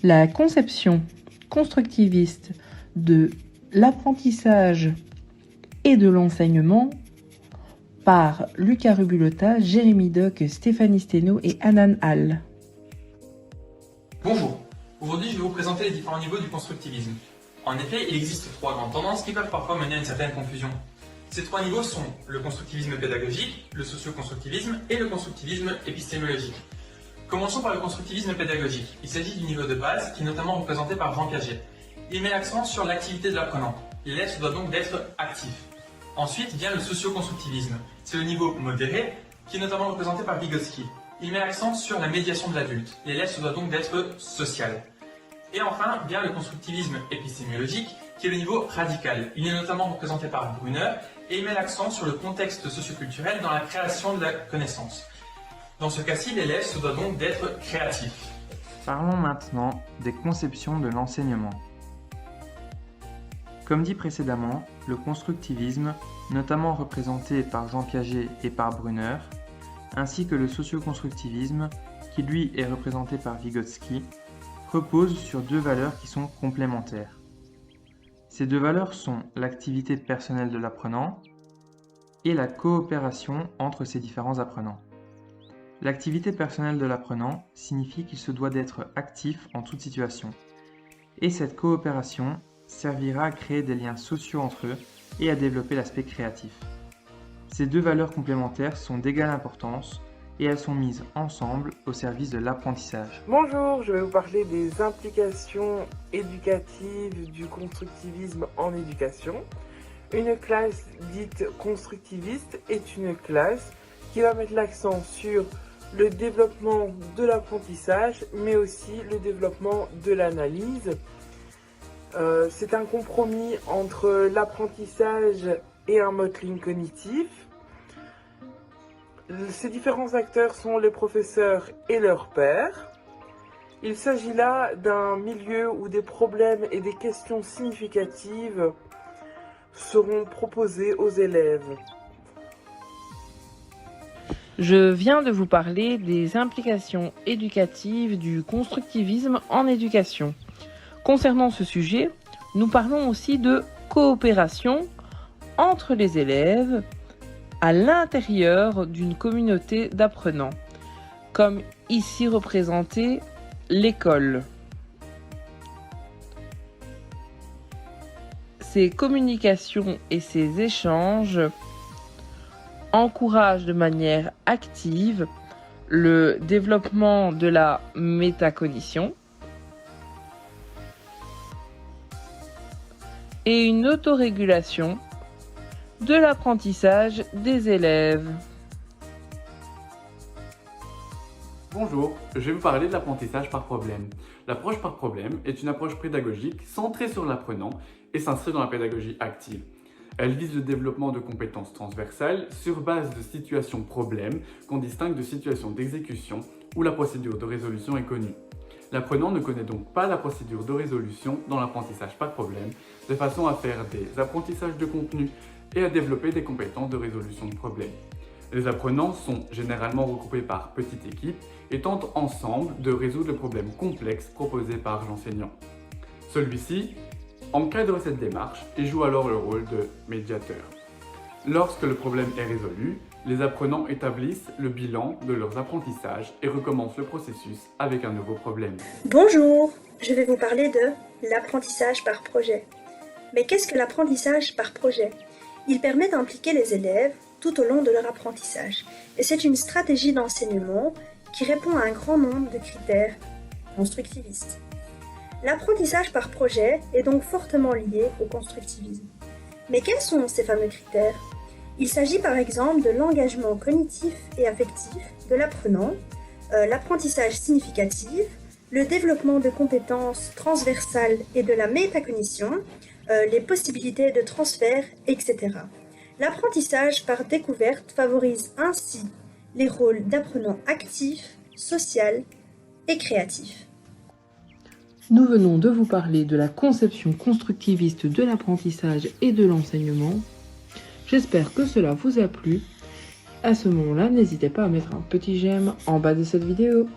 La conception constructiviste de l'apprentissage et de l'enseignement par Luca Rubulota, Jérémy Doc, Stéphanie Steno et Hanan Hall. Bonjour, aujourd'hui je vais vous présenter les différents niveaux du constructivisme. En effet, il existe trois grandes tendances qui peuvent parfois mener à une certaine confusion. Ces trois niveaux sont le constructivisme pédagogique, le socio-constructivisme et le constructivisme épistémologique. Commençons par le constructivisme pédagogique. Il s'agit du niveau de base qui est notamment représenté par Jean Piaget. Il met l'accent sur l'activité de l'apprenant. L'élève se doit donc d'être actif. Ensuite vient le socio-constructivisme. C'est le niveau modéré qui est notamment représenté par Vygotsky. Il met l'accent sur la médiation de l'adulte. L'élève se doit donc d'être social. Et enfin vient le constructivisme épistémologique qui est le niveau radical. Il est notamment représenté par Brunner et il met l'accent sur le contexte socioculturel dans la création de la connaissance. Dans ce cas-ci, l'élève se doit donc d'être créatif. Parlons maintenant des conceptions de l'enseignement. Comme dit précédemment, le constructivisme, notamment représenté par Jean Piaget et par Brunner, ainsi que le socioconstructivisme, qui lui est représenté par Vygotsky, repose sur deux valeurs qui sont complémentaires. Ces deux valeurs sont l'activité personnelle de l'apprenant et la coopération entre ces différents apprenants. L'activité personnelle de l'apprenant signifie qu'il se doit d'être actif en toute situation. Et cette coopération servira à créer des liens sociaux entre eux et à développer l'aspect créatif. Ces deux valeurs complémentaires sont d'égale importance et elles sont mises ensemble au service de l'apprentissage. Bonjour, je vais vous parler des implications éducatives du constructivisme en éducation. Une classe dite constructiviste est une classe qui va mettre l'accent sur le développement de l'apprentissage, mais aussi le développement de l'analyse. C'est un compromis entre l'apprentissage et un modeling cognitif. Ces différents acteurs sont les professeurs et leurs pairs. Il s'agit là d'un milieu où des problèmes et des questions significatives seront proposés aux élèves. Je viens de vous parler des implications éducatives du constructivisme en éducation. Concernant ce sujet, nous parlons aussi de coopération entre les élèves à l'intérieur d'une communauté d'apprenants, comme ici représenté l'école. Ces communications et ces échanges encouragent de manière active le développement de la métacognition et une autorégulation de l'apprentissage des élèves. Bonjour, je vais vous parler de l'apprentissage par problème. L'approche par problème est une approche pédagogique centrée sur l'apprenant et s'inscrit dans la pédagogie active. Elle vise le développement de compétences transversales sur base de situations problèmes qu'on distingue de situations d'exécution où la procédure de résolution est connue. L'apprenant ne connaît donc pas la procédure de résolution dans l'apprentissage par problème, de façon à faire des apprentissages de contenu et à développer des compétences de résolution de problèmes. Les apprenants sont généralement regroupés par petites équipes et tentent ensemble de résoudre le problème complexe proposé par l'enseignant. Celui-ci encadre cette démarche et joue alors le rôle de médiateur. Lorsque le problème est résolu, les apprenants établissent le bilan de leurs apprentissages et recommencent le processus avec un nouveau problème. Bonjour, je vais vous parler de l'apprentissage par projet. Mais qu'est-ce que l'apprentissage par projet ? Il permet d'impliquer les élèves tout au long de leur apprentissage. Et c'est une stratégie d'enseignement qui répond à un grand nombre de critères constructivistes. L'apprentissage par projet est donc fortement lié au constructivisme. Mais quels sont ces fameux critères ? Il s'agit par exemple de l'engagement cognitif et affectif de l'apprenant, l'apprentissage significatif, le développement de compétences transversales et de la métacognition, les possibilités de transfert, etc. L'apprentissage par découverte favorise ainsi les rôles d'apprenant actif, social et créatif. Nous venons de vous parler de la conception constructiviste de l'apprentissage et de l'enseignement. J'espère que cela vous a plu. À ce moment-là, n'hésitez pas à mettre un petit j'aime en bas de cette vidéo.